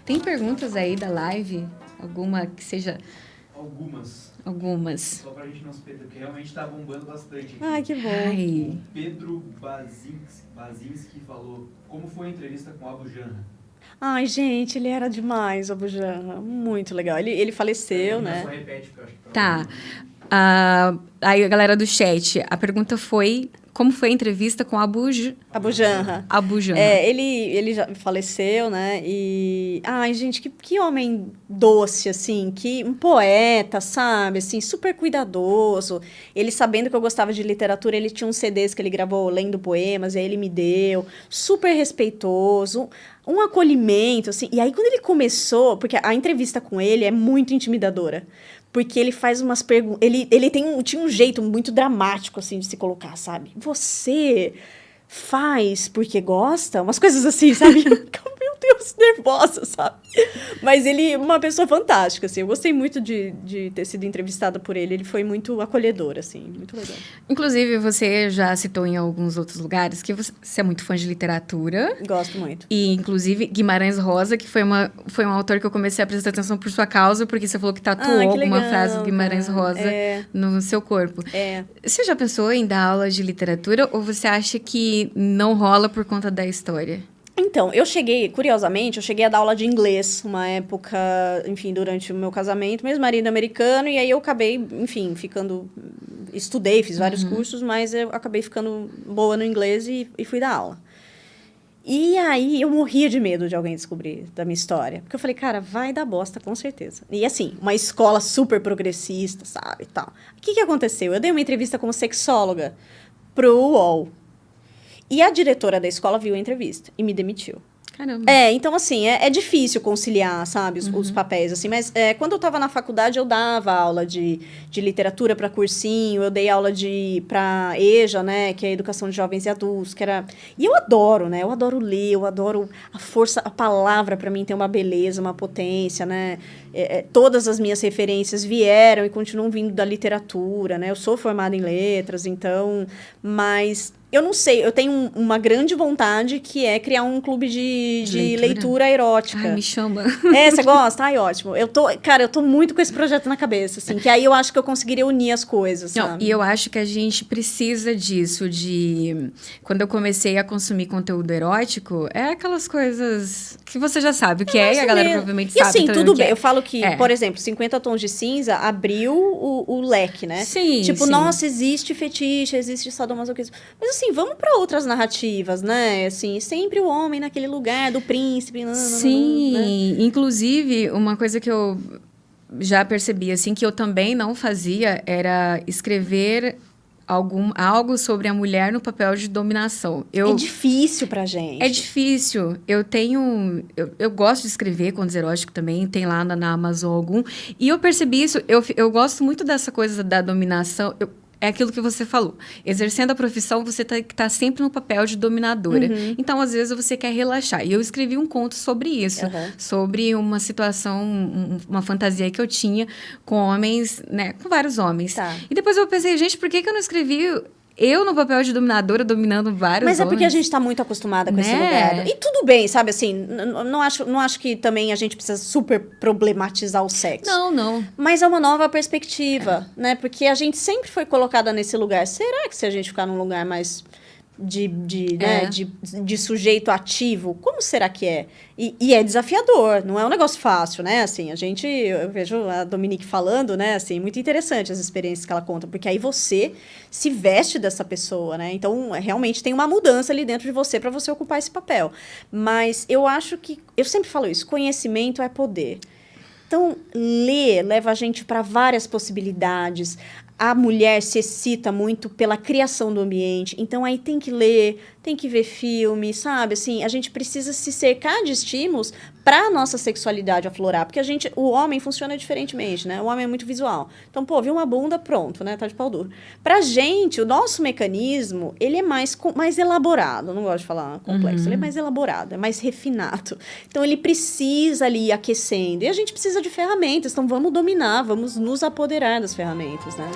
Tem perguntas aí da live? Alguma que seja... Algumas. Só pra gente não se perder, porque realmente tá bombando bastante aqui. Ai, que bom. Ai. O Pedro Bazinski falou, como foi a entrevista com o Abu Janra? Ai, gente, ele era demais, o Abu Janra. Muito legal. Ele faleceu, né? Só repete, porque eu acho que... Tá. Aí, a galera do chat, a pergunta foi... Como foi a entrevista com Abu Janra. Abu Janra. Ele já faleceu, né? E... Ai, gente, que homem doce, assim. Um poeta, sabe? Assim, super cuidadoso. Ele, sabendo que eu gostava de literatura, ele tinha uns CDs que ele gravou lendo poemas, e aí ele me deu. Super respeitoso. Um acolhimento, assim. E aí, quando ele começou... Porque a entrevista com ele é muito intimidadora. Porque ele faz umas perguntas... Ele tinha um jeito muito dramático, assim, de se colocar, sabe? Você faz porque gosta? Umas coisas assim, sabe? Meu Deus, nervosa, sabe? Mas ele é uma pessoa fantástica, assim. Eu gostei muito de ter sido entrevistada por ele. Ele foi muito acolhedor, assim. Muito legal. Inclusive, você já citou em alguns outros lugares que você é muito fã de literatura. Gosto muito. E, inclusive, Guimarães Rosa, que foi um autor que eu comecei a prestar atenção por sua causa, porque você falou que tatuou alguma frase do Guimarães Rosa no seu corpo. Você já pensou em dar aula de literatura ou você acha que não rola por conta da história? Então, curiosamente, eu cheguei a dar aula de inglês uma época, enfim, durante o meu casamento, mesmo marido americano, e aí eu acabei, enfim, estudei, fiz vários cursos, mas eu acabei ficando boa no inglês e fui dar aula. E aí, eu morria de medo de alguém descobrir da minha história, porque eu falei, cara, vai dar bosta, com certeza. E assim, uma escola super progressista, sabe, e tal. O que aconteceu? Eu dei uma entrevista como sexóloga pro UOL. E a diretora da escola viu a entrevista e me demitiu. Caramba. Então, assim, é difícil conciliar, sabe, os papéis, assim. Mas quando eu estava na faculdade, eu dava aula de literatura para cursinho, eu dei aula para EJA, né, que é a Educação de Jovens e Adultos, que era... E eu adoro, né, eu adoro ler, eu adoro a força, a palavra, para mim, tem uma beleza, uma potência, né. Todas as minhas referências vieram e continuam vindo da literatura, né. Eu sou formada em letras, então... Mas... Eu não sei, eu tenho uma grande vontade que é criar um clube de leitura erótica. Ai, me chama. Você gosta? Ai, ótimo. Eu tô muito com esse projeto na cabeça, assim, que aí eu acho que eu conseguiria unir as coisas, sabe? Não, e eu acho que a gente precisa disso, Quando eu comecei a consumir conteúdo erótico, é aquelas coisas que você já sabe o que e a galera provavelmente sabe. E assim, tudo bem. É. Eu falo que, por exemplo, 50 Tons de Cinza abriu o leque, né? Sim, tipo, sim. Nossa, existe fetiche, existe sadomasoquismo. Mas assim, vamos para outras narrativas, né? Assim, sempre o homem naquele lugar do príncipe. Sim, né? Inclusive, uma coisa que eu já percebi, assim, que eu também não fazia era escrever algo sobre a mulher no papel de dominação. É difícil pra gente. É difícil. Eu gosto de escrever contos eróticos também, tem lá na Amazon algum. E eu percebi isso, eu gosto muito dessa coisa da dominação. É aquilo que você falou. Exercendo a profissão, você tá sempre no papel de dominadora. Então, às vezes, você quer relaxar. E eu escrevi um conto sobre isso. Sobre uma situação, uma fantasia que eu tinha com homens, né? Com vários homens. Tá. E depois eu pensei, gente, por que eu não escrevi... Eu, no papel de dominadora, dominando vários homens. Mas é porque a gente tá muito acostumada com esse lugar. E tudo bem, sabe, assim, não acho que também a gente precisa super problematizar o sexo. Não. Mas é uma nova perspectiva, né? Porque a gente sempre foi colocada nesse lugar. Será que se a gente ficar num lugar mais de sujeito ativo, como será que é? E é desafiador, não é um negócio fácil, né? Assim, eu vejo a Dominique falando, né? Assim, muito interessante as experiências que ela conta, porque aí você se veste dessa pessoa, né? Então, realmente tem uma mudança ali dentro de você para você ocupar esse papel. Mas eu acho que, eu sempre falo isso, conhecimento é poder. Então, ler leva a gente para várias possibilidades. A mulher se excita muito pela criação do ambiente. Então, aí tem que ler, tem que ver filme, sabe? Assim, a gente precisa se cercar de estímulos para a nossa sexualidade aflorar. Porque o homem funciona diferentemente, né? O homem é muito visual. Então, viu uma bunda, pronto, né? Tá de pau duro. Pra gente, o nosso mecanismo, ele é mais elaborado. Eu não gosto de falar complexo. Ele é mais elaborado, é mais refinado. Então, ele precisa ali ir aquecendo. E a gente precisa de ferramentas. Então, vamos dominar, vamos nos apoderar das ferramentas, né?